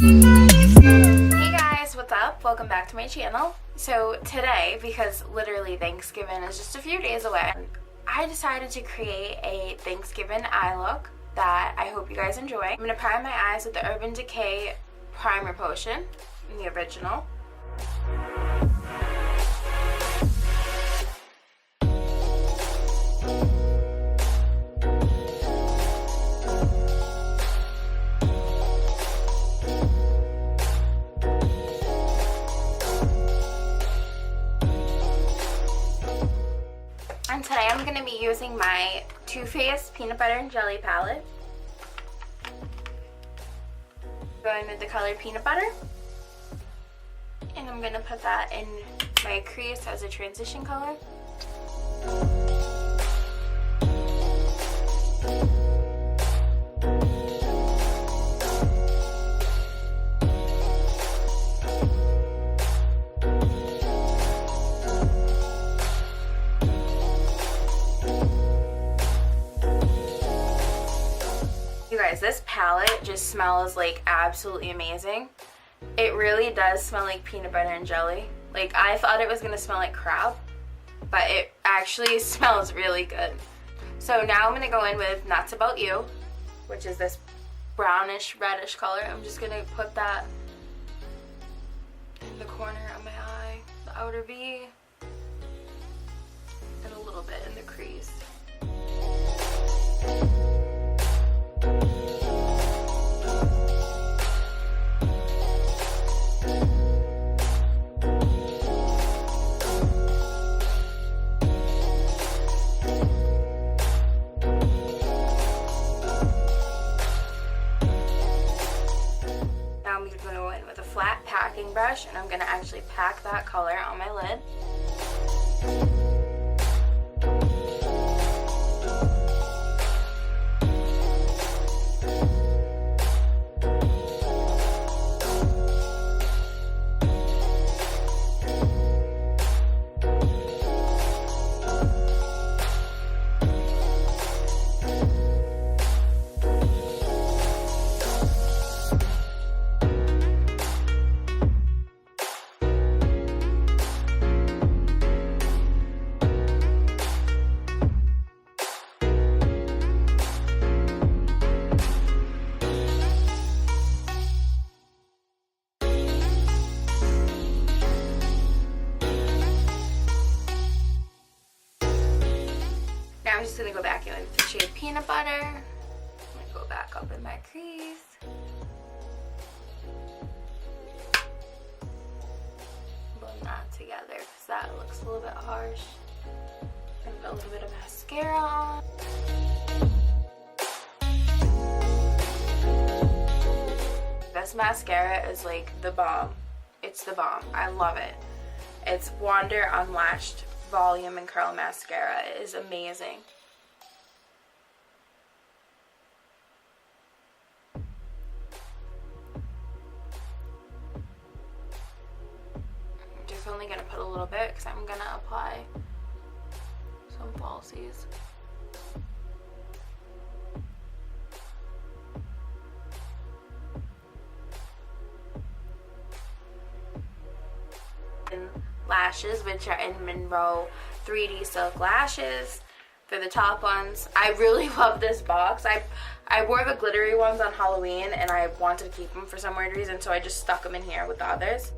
Hey guys, what's up? Welcome back to my channel. So today, because literally Thanksgiving is just a few days away, I decided to create a Thanksgiving eye look that I hope you guys enjoy. I'm going to prime my eyes with the Urban Decay Primer Potion in the original. And today I'm going to be using my Too Faced Peanut Butter and Jelly palette. Going with the color Peanut Butter. And I'm going to put that in my crease as a transition color. You guys, this palette just smells like absolutely amazing. It really does smell like peanut butter and jelly. Like, I thought it was gonna smell like crap, but it actually smells really good. So now I'm gonna go in with Nuts About You, which is this brownish reddish color. I'm just gonna put that in the corner of my eye, the outer V, and a little bit in the crease. Now I'm going to go in with a flat packing brush, and I'm going to actually pack that color on my lid. Now I'm just going to go back in with the shade Peanut Butter. I'm going to go back up in my crease. Blend that together because that looks a little bit harsh. And put a little bit of mascara on. This mascara is like the bomb. It's the bomb. I love it. It's Wander Unlatched Volume and Curl Mascara. It is amazing. I'm just only going to put a little bit because I'm going to apply some falsies. Lashes, which are in Monroe 3D Silk Lashes. They're the top ones. I really love this box. I wore the glittery ones on Halloween and I wanted to keep them for some weird reason, so I just stuck them in here with the others.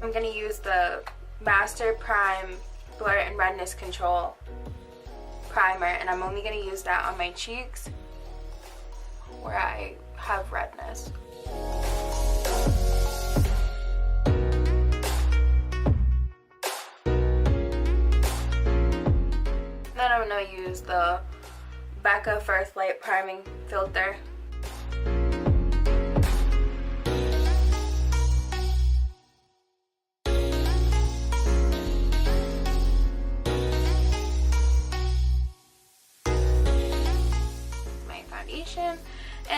I'm going to use the Master Prime Blur and Redness Control primer, and I'm only going to use that on my cheeks where I have redness. Then I'm going to use the Becca First Light Priming Filter.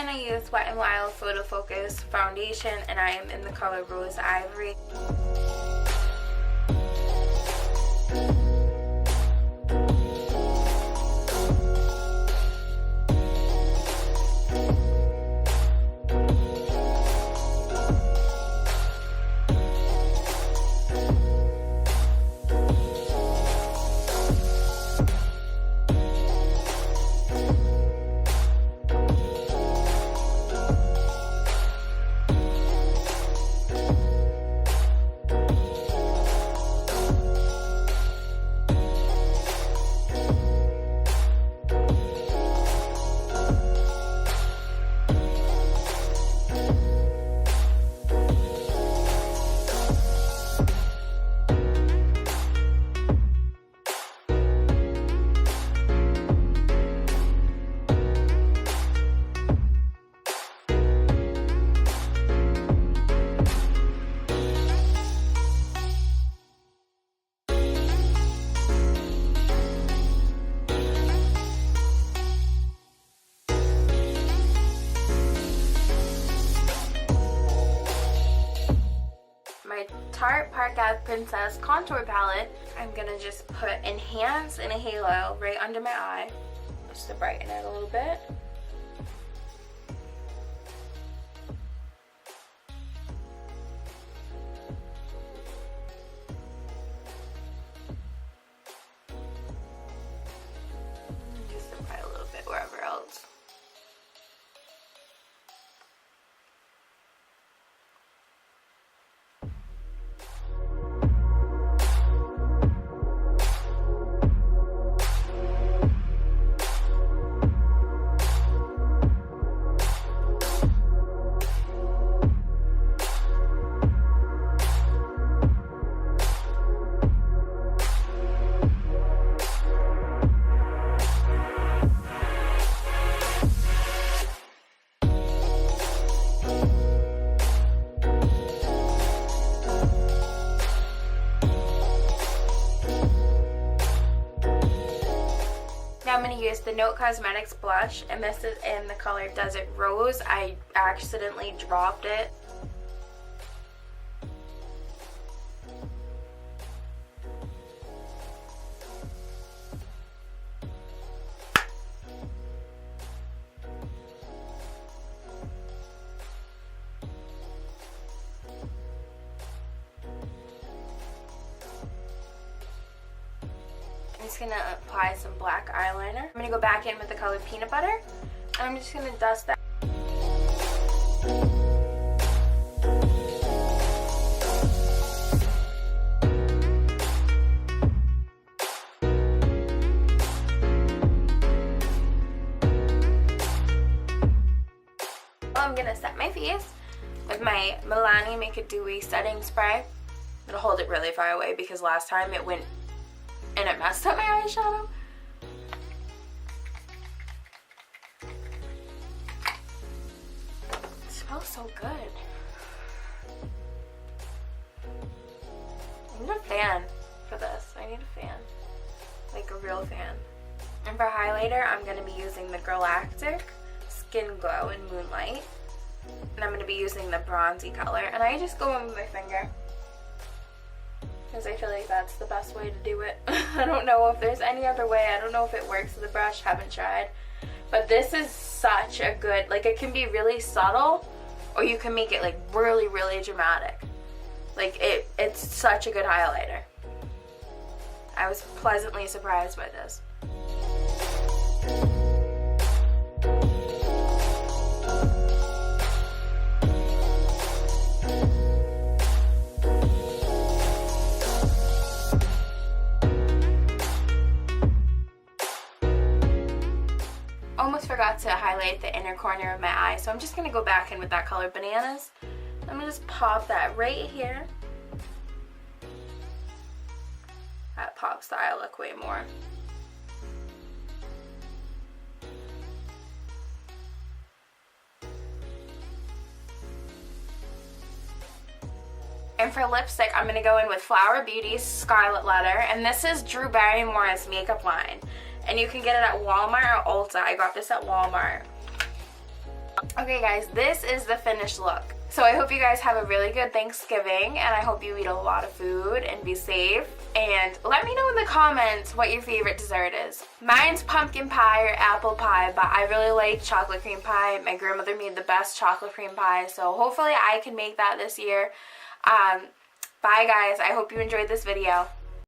going to use Wet n Wild Photo Focus Foundation, and I am in the color Rose Ivory. My Tarte Park Ave Princess Contour Palette, I'm gonna just put Enhance and a Halo right under my eye, just to brighten it a little bit. Just apply a little bit wherever else. Now I'm going to use the Note Cosmetics blush, and this is in the color Desert Rose. I accidentally dropped it. I'm just going to apply some black eyeliner. I'm going to go back in with the color Peanut Butter, and I'm just going to dust that. I'm going to set my face with my Milani Make It Dewy Setting Spray. I'm going to hold it really far away because last time it went and it messed up my eyeshadow. It smells so good. I need a fan for this. I need a fan. Like a real fan. And for highlighter, I'm going to be using the Galactic Skin Glow in Moonlight. And I'm going to be using the bronzy color. And I just go in with my finger, because I feel like that's the best way to do it. I don't know if there's any other way. I don't know if it works with the brush. Haven't tried. But this is such a good, like, it can be really subtle, or you can make it like really, really dramatic. Like it's such a good highlighter. I was pleasantly surprised by this. Almost forgot to highlight the inner corner of my eye, so I'm just going to go back in with that color Bananas. I'm going to just pop that right here. That pops the eye look way more. And for lipstick, I'm going to go in with Flower Beauty's Scarlet Letter, and this is Drew Barrymore's makeup line. And you can get it at Walmart or Ulta. I got this at Walmart. Okay guys, this is the finished look. So I hope you guys have a really good Thanksgiving, and I hope you eat a lot of food and be safe. And let me know in the comments what your favorite dessert is. Mine's pumpkin pie or apple pie, but I really like chocolate cream pie. My grandmother made the best chocolate cream pie, so hopefully I can make that this year. Bye guys, I hope you enjoyed this video.